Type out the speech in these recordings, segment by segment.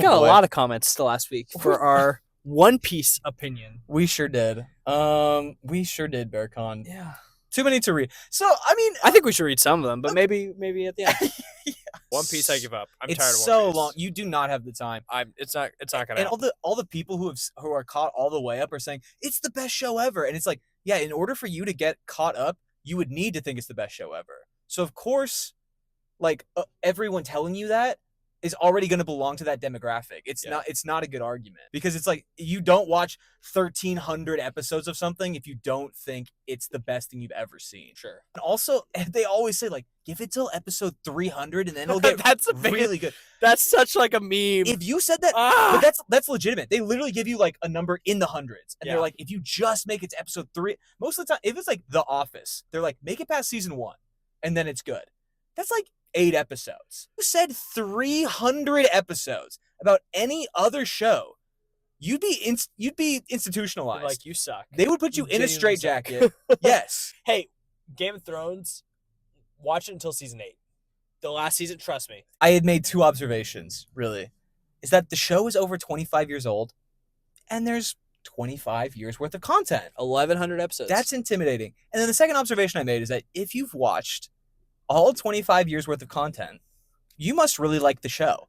Got a lot of comments the last week for our One Piece opinion. We sure did. We sure did, Berkan. Yeah. Too many to read. So, I mean... I think we should read some of them, but maybe at the end. One Piece, I give up. I'm tired of One Piece. It's so long. You do not have the time. It's not gonna And happen. all the people who are caught all the way up are saying, it's the best show ever. And it's like, yeah, in order for you to get caught up, you would need to think it's the best show ever. So, of course, like, everyone telling you that is already going to belong to that demographic. It's not a good argument, because it's like, you don't watch 1,300 episodes of something if you don't think it's the best thing you've ever seen. Sure. And also, they always say, like, give it till episode 300 and then it'll get really good. That's such like a meme. If you said that, but that's legitimate. They literally give you like a number in the hundreds, and they're like, if you just make it to episode 3, most of the time, if it's like The Office, they're like, make it past season 1, and then it's good. That's like 8 episodes. You said 300 episodes about any other show, you'd be institutionalized. Like, you suck. They would put you in a genuinely straitjacket. Yes. Hey, Game of Thrones, watch it until season 8. The last season, trust me. I had made 2 observations, really. Is that the show is over 25 years old, and there's 25 years worth of content. 1,100 episodes. That's intimidating. And then the second observation I made is that if you've watched all 25 years worth of content, you must really like the show.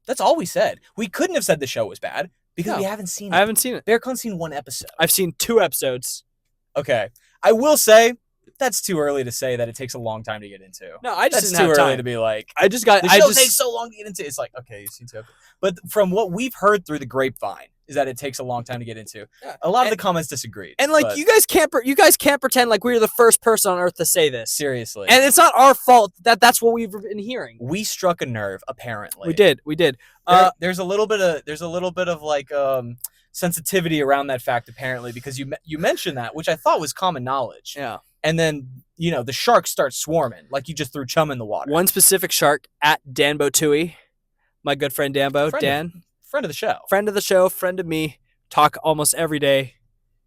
That's all we said. We couldn't have said the show was bad because we haven't seen it. I haven't seen it. Berkan's seen 1 episode. I've seen 2 episodes. Okay. I will say, that's too early to say that it takes a long time to get into. No, I just That's didn't too have early time. to be like, The show takes so long to get into. It's like, okay, you've seen 2 episodes. But from what we've heard through the grapevine is that it takes a long time to get into. Yeah. A lot of the comments disagreed. And like, but you guys can't pretend like we're the first person on earth to say this. seriously. And it's not our fault that that's what we've been hearing. we struck a nerve, apparently. We did. There's a little bit of like sensitivity around that fact, apparently, because you mentioned that, which I thought was common knowledge. Yeah. And then, the sharks start swarming, like you just threw chum in the water. One specific shark at Danbotooie, my good friend Danbo, Friend of the show. friend of the show, friend of me, talk almost every day.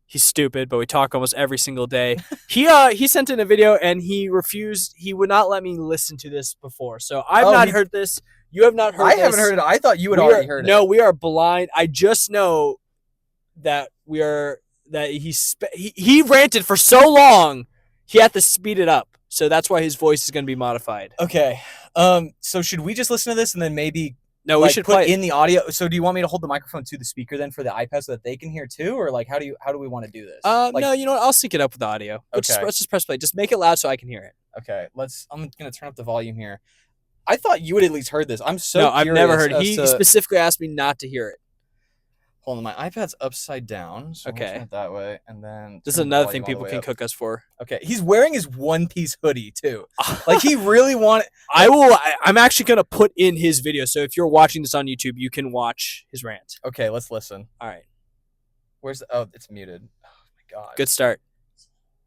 He's stupid, but we talk almost every single day. He sent in a video and he refused. He would not let me listen to this before. So I've not heard this. You have not heard I this. haven't heard it. I thought you had already heard it. No, we are blind. I just know that he ranted for so long, he had to speed it up. So that's why his voice is going to be modified. Okay. So should we just listen to this and then maybe No, we should put play in the audio? So do you want me to hold the microphone to the speaker then for the iPad so that they can hear too, or like how do we want to do this? No, you know what? I'll sync it up with the audio. Okay. Let's just press play. Just make it loud so I can hear it. Okay. I'm gonna turn up the volume here. I thought you had at least heard this. I'm so No, I've never curious heard. as He to- specifically asked me not to hear it. Hold on, my iPad's upside down. So Okay. I'll turn it that way, and then This is turn the another volume thing all the people way can up. cook us for. Okay, he's wearing his One Piece hoodie too. Like he really wanted. I'm actually gonna put in his video. So if you're watching this on YouTube, you can watch his rant. Okay, let's listen. All right. Where's the? Oh, it's muted. Oh my god. Good start.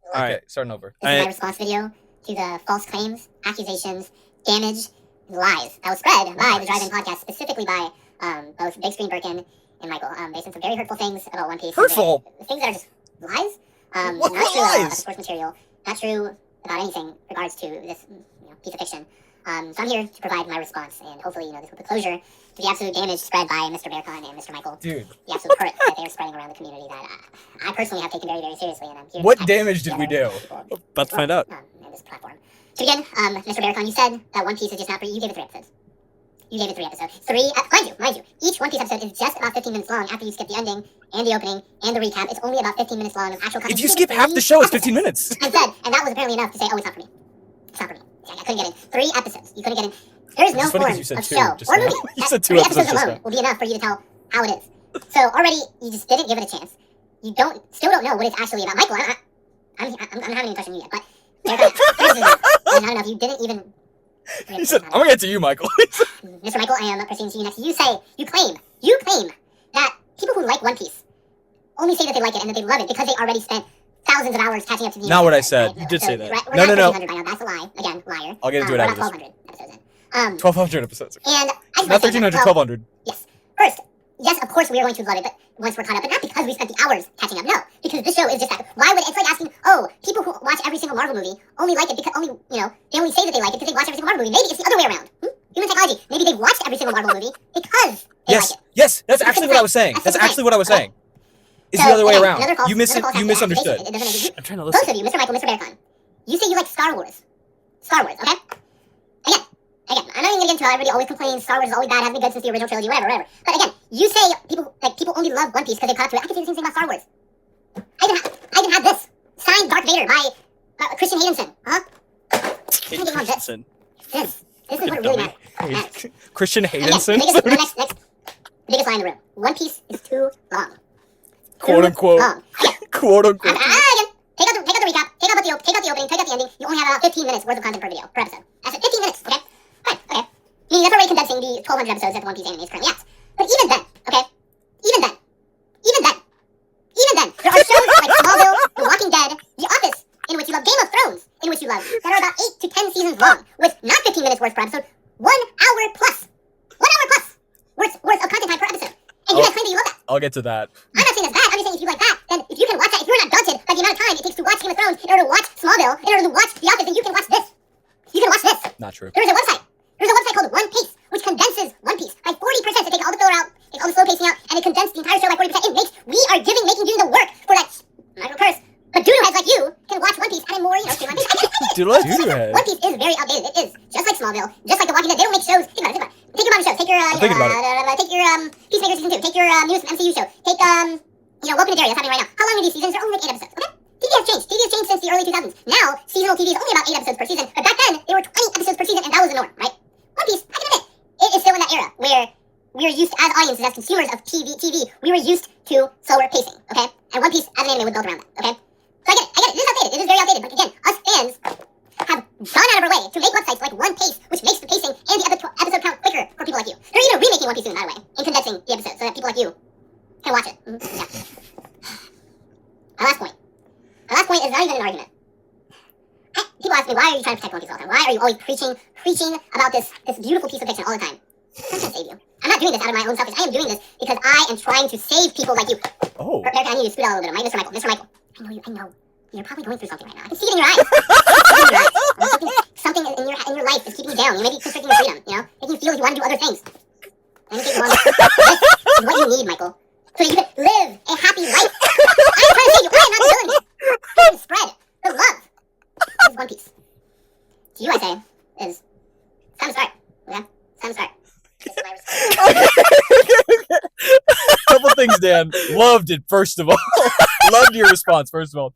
Okay, All right. starting over. This is my response video to the false claims, accusations, damage, and lies that was spread by the Drive-In Podcast, specifically by both Big Screen Berkan and Michael. They said some very hurtful things about One Piece. Hurtful? Things that are just lies. What not true lies? about the source material. Not true about anything in regards to this piece of fiction. So I'm here to provide my response, and hopefully, this will put closure to the absolute damage spread by Mr. Berkan and Mr. Michael. Dude, The absolute hurt that they are spreading around the community that I personally have taken very, very seriously. And I'm here what to damage did we do? About to find out. On this platform. To begin, Mr. Berkan, you said that One Piece is just not for you. You gave it 3 episodes. You gave it 3 episodes. Mind you, each One Piece episode is just about 15 minutes long after you skip the ending and the opening and the recap. It's only about 15 minutes long of actual content. If you skip half the show, it's 15 minutes. And that was apparently enough to say, oh, it's not for me. It's not for me. I couldn't get in. 3 episodes. You couldn't get in. There is no It's funny 'cause form you said of 2 show just or now. movie. You that said 2 3 episodes just alone now. will be enough for you to tell how it is. So already, you just didn't give it a chance. You still don't know what it's actually about. Michael, I'm not having any question you yet, but there's not enough. You didn't even... He said, "I'm gonna get to you, Michael." Mr. Michael, I am proceeding to you next. You claim that people who like One Piece only say that they like it and that they love it because they already spent thousands of hours catching up to the... Not what I said. You did say that. We're No, not no. 1,300 by now. That's a lie. Again, liar. I'll get into it we're after not this. 1,200 episodes in. 1,200 episodes. And I just Not wanna say 1,300, that, 1,200. Yes. First, yes, of course we are going to love it, but once we're caught up, but not because we spent the hours catching up. No, because this show is just that. Why would it's like asking, oh, people who watch every single Marvel movie only like it because they only say that they like it because they watch every single Marvel movie. Maybe it's the other way around. Human psychology. Maybe they've watched every single Marvel movie because they like it. Yes, that's actually what I was saying. That's actually what I was saying. It's the other way around. You misunderstood. I'm trying to Both listen. of you, Mr. Michael, Mr. Berkan, you say you like Star Wars. Star Wars, okay? Again, I'm not even gonna get into how everybody always complains Star Wars is always bad, hasn't been good since the original trilogy, whatever. But again, you say people only love One Piece because they caught up to it. I can say the same thing about Star Wars. I even have this signed Darth Vader by Christian Haydenson. Huh? Christensen. This is what really matters. Christian Again, Haydenson? the biggest line in the room. One Piece is too long. Quote unquote. Long. Again, Quote unquote. again, take out the recap, take out the opening, take out the ending. You only have about 15 minutes worth of content per video, per episode. That's it, 15 minutes, okay? Fine, okay. I mean, that's already condensing the 1,200 episodes that the One Piece anime is currently at. But even then, okay? Even then, there are shows like Smallville, The Walking Dead, The Office, in which you love, Game of Thrones, in which you love, that are about 8 to 10 seasons long, with not 15 minutes worth per episode, 1 hour plus. 1 hour plus worth of content time per episode. And you guys claim that you love that. I'll get to that. I'm not saying that's bad. I'm just saying if you like that, then if you can watch that, if you're not daunted by the amount of time it takes to watch Game of Thrones, in order to watch Smallville, in order to watch The Office, then you can watch this. You can watch this. Not true. There's a website called One Piece, which condenses One Piece by 40% to take all the filler out, take all the slow pacing out, and it condensed the entire show by 40%. Making you the work for that. I'm not gonna curse, but doodoo heads like you can watch One Piece and a more, streamlined pace. Doodoo head. One Piece is very outdated. It is just like Smallville, just like The Walking Dead. They don't make shows. Think about it. Take your modern shows. Take your Peacemaker season 2. Take your newest MCU show. Take Welcome to Derry. That's happening right now. How long are these seasons? They're only like 8 episodes. Okay. TV has changed. TV has changed since the early 2000s. Now seasonal TV is only about 8 episodes per season. But back then they were 20 episodes per season, and that was the norm, right? One Piece, I can admit, it is still in that era where we are used, as audiences, as consumers of TV, we were used to slower pacing, okay? And One Piece, as an anime, was built around that, okay? So I get it. It is outdated. It is very outdated. But again, us fans have gone out of our way to make websites like One Piece, which makes the pacing and the episode count quicker for people like you. They're even remaking One Piece soon, by the way, and condensing the episodes so that people like you can watch it. Yeah. My last point is not even an argument. People ask me, why are you trying to protect One Piece all the time? Why are you always preaching about this beautiful piece of fiction all the time? I'm trying to save you. I'm not doing this out of my own selfish. I am doing this because I am trying to save people like you. Oh. Berkan, I need you to scoot out a little bit. Mr. Michael. I know. You're probably going through something right now. I can see it in your eyes. Something in your life is keeping you down. You may be constricting your freedom, making you feel you want to do other things. Let me take you on. This is what you need, Michael. So that you can live a happy life. I'm trying to save you. I am not the villain here. I'm trying to spread the love. This is One Piece. To you, I say, is time to start. Okay? It's time to start. This is my response. Couple things, Dan. Loved it, first of all. Loved your response, first of all.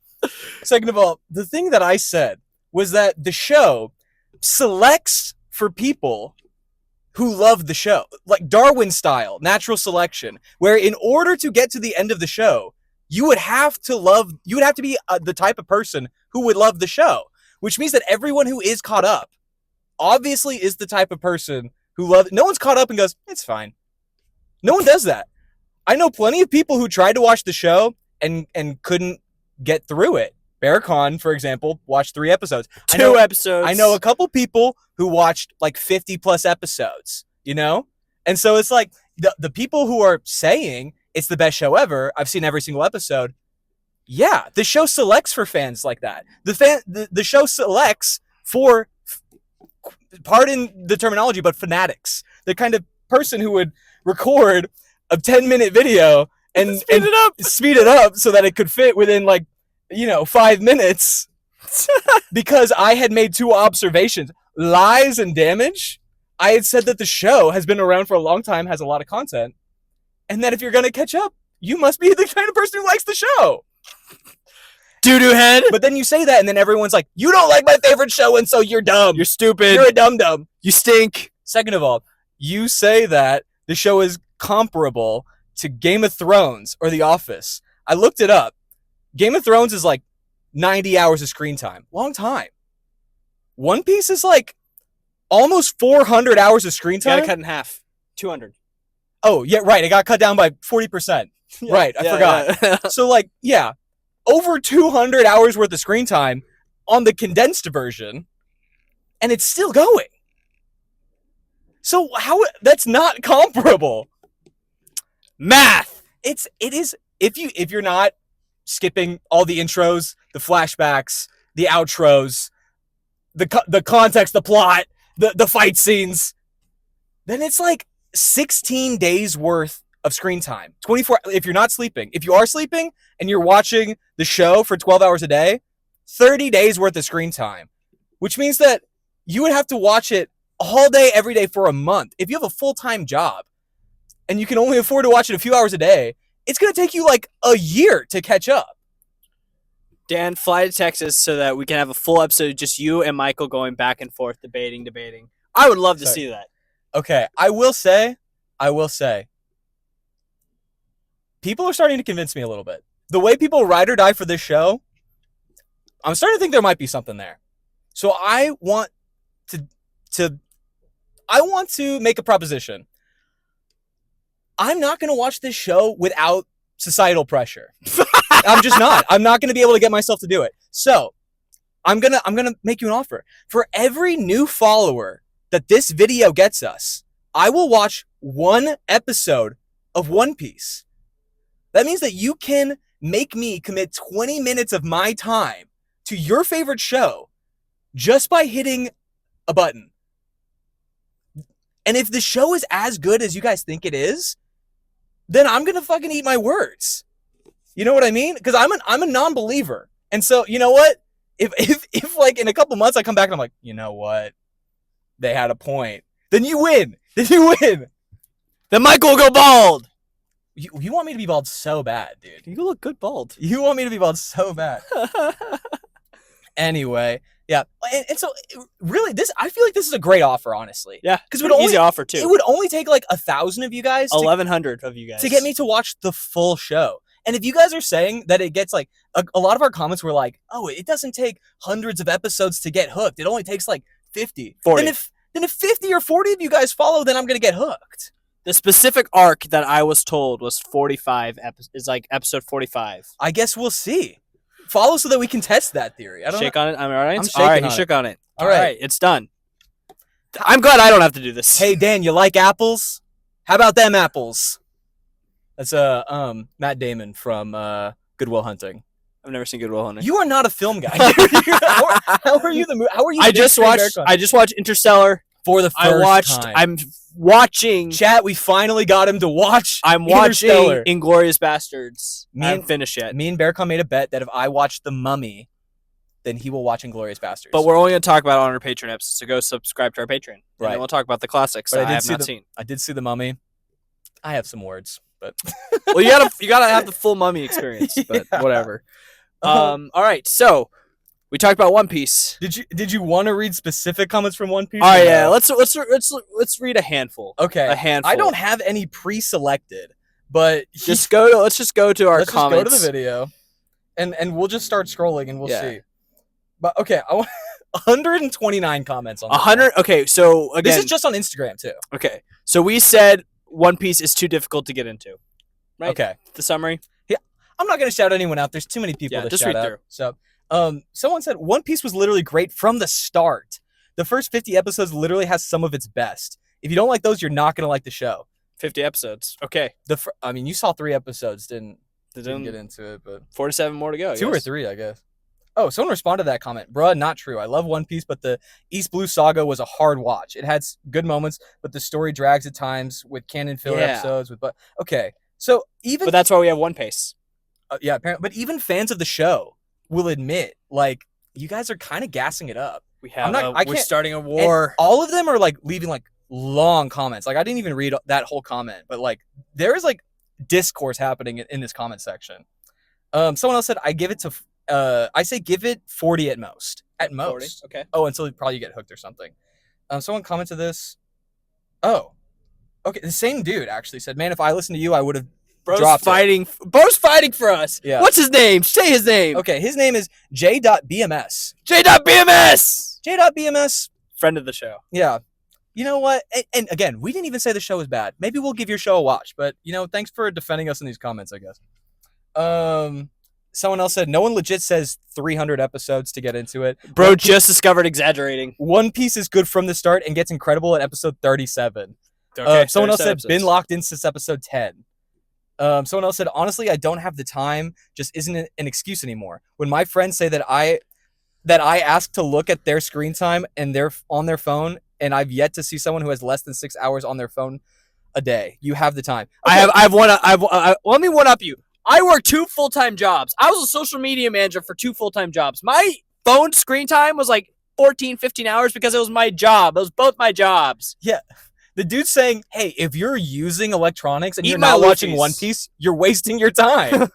Second of all, the thing that I said was that the show selects for people who love the show. Like Darwin style, natural selection, where in order to get to the end of the show, you would have to be the type of person who would love the show, which means that everyone who is caught up obviously is the type of person who loves. No one's caught up and goes, it's fine. No one does that. I know plenty of people who tried to watch the show and couldn't get through it. Berkan, for example, watched 3 episodes. Two episodes. I know a couple people who watched like 50 plus episodes, And so it's like the people who are saying it's the best show ever, I've seen every single episode. Yeah, the show selects for fans like that. The show selects for, pardon the terminology, but fanatics. The kind of person who would record a 10-minute video and speed it up so that it could fit within 5 minutes. Because I had made 2 observations. Lies and Damage. I had said that the show has been around for a long time, has a lot of content, and that if you're going to catch up, you must be the kind of person who likes the show. Doo-doo head. But then you say that, and then everyone's like, you don't like my favorite show, and so you're dumb. You're stupid. You're a dum-dum. You stink. Second of all, you say that the show is comparable to Game of Thrones or The Office. I looked it up. Game of Thrones is 90 hours of screen time. Long time. One Piece is almost 400 hours of screen You time. gotta cut in half. 200. Oh, yeah, right. It got cut down by 40%. Right, I forgot. Yeah. So, over 200 hours worth of screen time on the condensed version, and it's still going. So that's not comparable. Math. It is if you're not skipping all the intros, the flashbacks, the outros, the context, the plot, the fight scenes, then it's like 16 days worth of screen time. 24 if you're not sleeping. If you are sleeping and you're watching the show for 12 hours a day, 30 days worth of screen time, which means that you would have to watch it all day, every day for a month. If you have a full-time job and you can only afford to watch it a few hours a day, it's going to take you like a year to catch up. Dan, fly to Texas so that we can have a full episode of just you and Michael going back and forth, debating. I would love to see that. Okay, I will say, people are starting to convince me a little bit. The way people ride or die for this show, I'm starting to think there might be something there. So I want to make a proposition. I'm not going to watch this show without societal pressure. I'm just not. I'm not going to be able to get myself to do it. So I'm gonna make you an offer. For every new follower that this video gets us, I will watch one episode of One Piece. That means that you can make me commit 20 minutes of my time to your favorite show just by hitting a button. And if the show is as good as you guys think it is, then I'm gonna fucking eat my words. You know what I mean? Because I'm a non-believer. And so, you know what? If like in a couple months I come back and I'm like, you know what? They had a point. Then you win. Then Michael will go bald. You want me to be bald so bad, dude. You look good bald. You want me to be bald so bad. Anyway, yeah. And so really I feel like this is a great offer, honestly. Yeah. Because it would easy offer too. It would only take like 1,000 of you guys 1,100 of you guys to get me to watch the full show. And if you guys are saying that it gets like a lot of our comments were like, oh, it doesn't take hundreds of episodes to get hooked. It only takes like 50. 40. Then if 50 or 40 of you guys follow, then I'm going to get hooked. The specific arc that I was told was 45 is like episode 45. I guess we'll see. Follow so that we can test that theory. I don't Shake know. on it. I'm all right. I'm All shaking right, he on shook on it. All right. It's done. I'm glad I don't have to do this. Hey Dan, you like apples? How about them apples? That's Matt Damon from Good Will Hunting. I've never seen Good Will Hunting. You are not a film guy. How are you I just watched Interstellar for the first time. I'm watching. Chat, we finally got him to watch. I'm watching Interstellar. Inglourious Bastards. I Me haven't and- finished yet. Me and Berkan made a bet that if I watch The Mummy, then he will watch Inglourious Bastards. But we're only going to talk about it on our Patreon episode, so go subscribe to our Patreon. Right. And we'll talk about the classics But that I have not seen. I did see The Mummy. I have some words, but Well, you gotta have the full Mummy experience, but Yeah. whatever. All right, so we talked about One Piece. Did you want to read specific comments from One Piece? All right, or yeah, no? let's read a handful. Okay. A handful. I don't have any pre-selected, but let's just go to our let's comments. just go to the video, and we'll just start scrolling and we'll Yeah. see. But okay, I want 129 comments on this 100. Okay, so one. again, This is just on Instagram too. okay. So we said One Piece is too difficult to get into. Right? Okay, The summary. I'm not gonna shout anyone out. There's too many people Yeah, to just shout read out. through. So, someone said One Piece was literally great from the start. The first 50 episodes literally has some of its best. If you don't like those, you're not gonna like the show. 50 episodes. Okay. I mean, you saw 3 episodes, didn't get Then into it, but 47 more to go. I 2 or guess. 3, I guess. Oh, someone responded to that comment. Bruh, not true. I love One Piece, but the East Blue Saga was a hard watch. It had good moments, but the story drags at times with canon filler Yeah. episodes. Okay, so even But that's why we have One Piece. yeah, apparently, but even fans of the show will admit, like, you guys are kind of gassing it up. We have. I we're can't- starting a And war. all of them are like leaving like long comments. Like I didn't even read that whole comment, but like there is like discourse happening in this comment section. Someone else said I say give it 40 at most. At 40. most. Okay. Oh, until you probably get hooked or something. Someone commented this. Oh. Okay, the same dude actually said, "Man, if I listened to you, I would have Bro's dropped it." fighting. Bro's fighting for us. Yeah. What's his name? Say his name. Okay, his name is J.BMS. J.BMS. J.BMS. Friend of the show. Yeah. You know what? And again, we didn't even say the show was bad. Maybe we'll give your show a watch. But, thanks for defending us in these comments, I guess. Someone else said, no one legit says 300 episodes to get into it. Bro just discovered exaggerating. One Piece is good from the start and gets incredible at episode 37. Okay, Someone else 37 said, episodes. been locked in since episode 10. Someone else said, honestly, I don't have the time. Just isn't an excuse anymore. When my friends say that I ask to look at their screen time and they're on their phone and I've yet to see someone who has less than 6 hours on their phone a day. You have the time. Let me one up you. I work 2 full-time jobs. I was a social media manager for 2 full-time jobs. My phone screen time was like 14, 15 hours because it was my job. It was both my jobs. Yeah. The dude's saying, hey, if you're using electronics and Eat you're my not watching Luffy's. One Piece, you're wasting your time.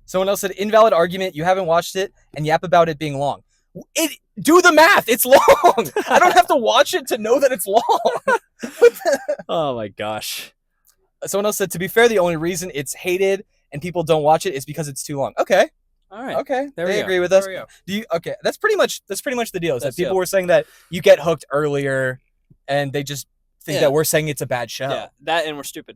Someone else said, invalid argument, you haven't watched it, and yap about it being long. Do the math. It's long. I don't have to watch it to know that it's long. Oh my gosh. Someone else said, to be fair, the only reason it's hated and people don't watch it is because it's too long. Okay. All right. Okay. There They we agree go. with us. There we go. Do you? Okay. That's pretty much the deal. Is that That's the people deal. were saying that you get hooked earlier and they just think Yeah. that we're saying it's a bad show. Yeah, that and we're stupid.